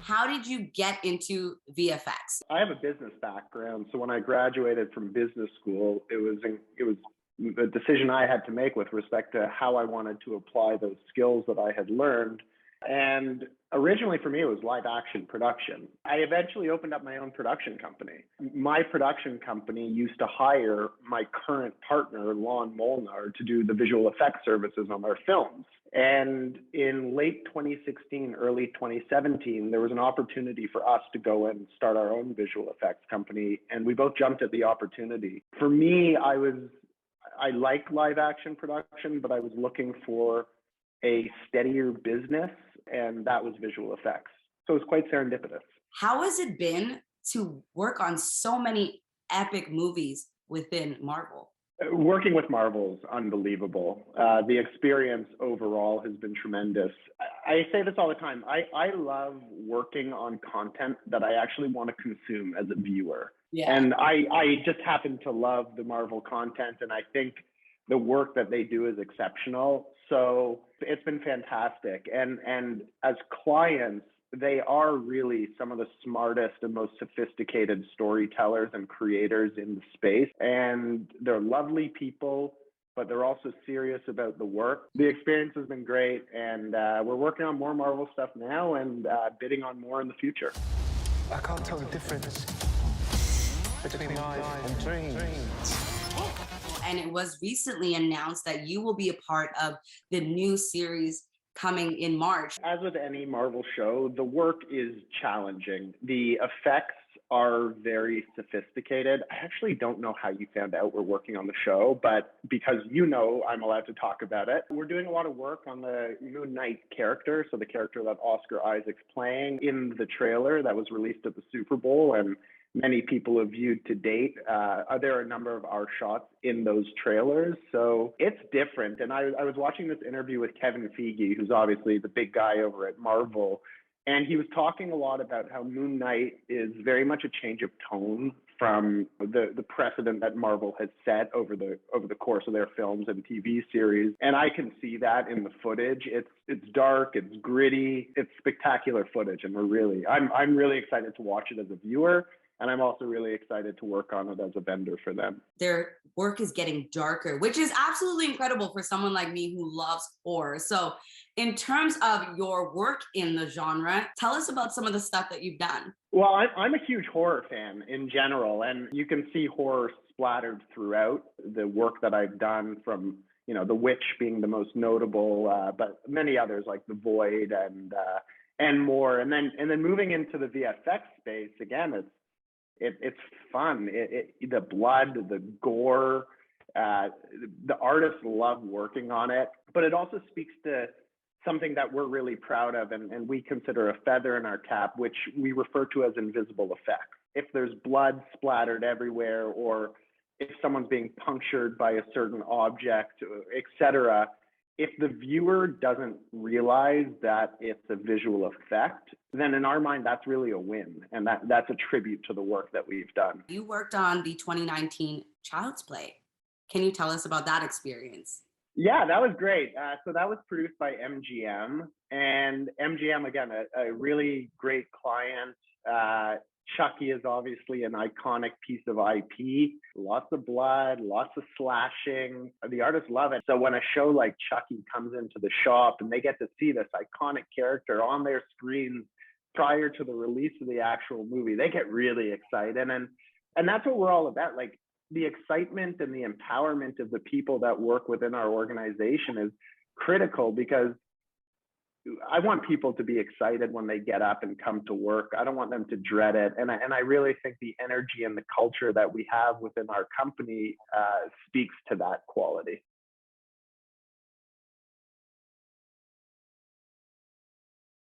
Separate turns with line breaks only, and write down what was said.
How did you get into VFX?
I have a business background, so when I graduated from business school, it was a decision I had to make with respect to how I wanted to apply those skills that I had learned. And originally for me, it was live action production. I eventually opened up my own production company. My production company used to hire my current partner, Lon Molnar, to do the visual effects services on our films. And in late 2016, early 2017, there was an opportunity for us to go and start our own visual effects company. And we both jumped at the opportunity. For me, I like live action production, but I was looking for a steadier business, and that was visual effects. So it's quite serendipitous.
How has it been to work on so many epic movies within Marvel?
Working with Marvel is unbelievable. The experience overall has been tremendous. I say this all the time. I love working on content that I actually want to consume as a viewer.
Yeah.
And I just happen to love the Marvel content, and I think the work that they do is exceptional. So it's been fantastic. And as clients, they are really some of the smartest and most sophisticated storytellers and creators in the space. And they're lovely people, but they're also serious about the work. The experience has been great, and we're working on more Marvel stuff now and bidding on more in the future.
I can't tell the difference between life and dreams.
And it was recently announced that you will be a part of the new series coming in March.
As with any Marvel show, the work is challenging. The effects are very sophisticated. I actually don't know how you found out we're working on the show, but because I'm allowed to talk about it. We're doing a lot of work on the Moon Knight character, so the character that Oscar Isaac's playing in the trailer that was released at the Super Bowl, and many people have viewed to date. There are a number of our shots in those trailers. So it's different. And I was watching this interview with Kevin Feige, who's obviously the big guy over at Marvel. And he was talking a lot about how Moon Knight is very much a change of tone from the precedent that Marvel has set over the course of their films and TV series. And I can see that in the footage. It's dark, it's gritty, it's spectacular footage. And I'm really excited to watch it as a viewer. And I'm also really excited to work on it as a vendor for them.
Their work is getting darker, which is absolutely incredible for someone like me who loves horror. So in terms of your work in the genre, tell us about some of the stuff that you've done.
Well, I'm a huge horror fan in general, and you can see horror splattered throughout the work that I've done, from The Witch being the most notable, but many others like The Void and more. And then moving into the VFX space, again, it's fun. The blood, the gore, the artists love working on it, but it also speaks to something that we're really proud of and we consider a feather in our cap, which we refer to as invisible effects. If there's blood splattered everywhere, or if someone's being punctured by a certain object, etc., if the viewer doesn't realize that it's a visual effect, then in our mind, that's really a win. And that's a tribute to the work that we've done.
You worked on the 2019 Child's Play. Can you tell us about that experience?
Yeah, that was great. So that was produced by MGM. And MGM, again, a really great client. Chucky is obviously an iconic piece of IP. Lots of blood, lots of slashing. The artists love it. So when a show like Chucky comes into the shop and they get to see this iconic character on their screens prior to the release of the actual movie, they get really excited. And that's what we're all about. Like, the excitement and the empowerment of the people that work within our organization is critical, because I want people to be excited when they get up and come to work. I don't want them to dread it. And I really think the energy and the culture that we have within our company speaks to that quality.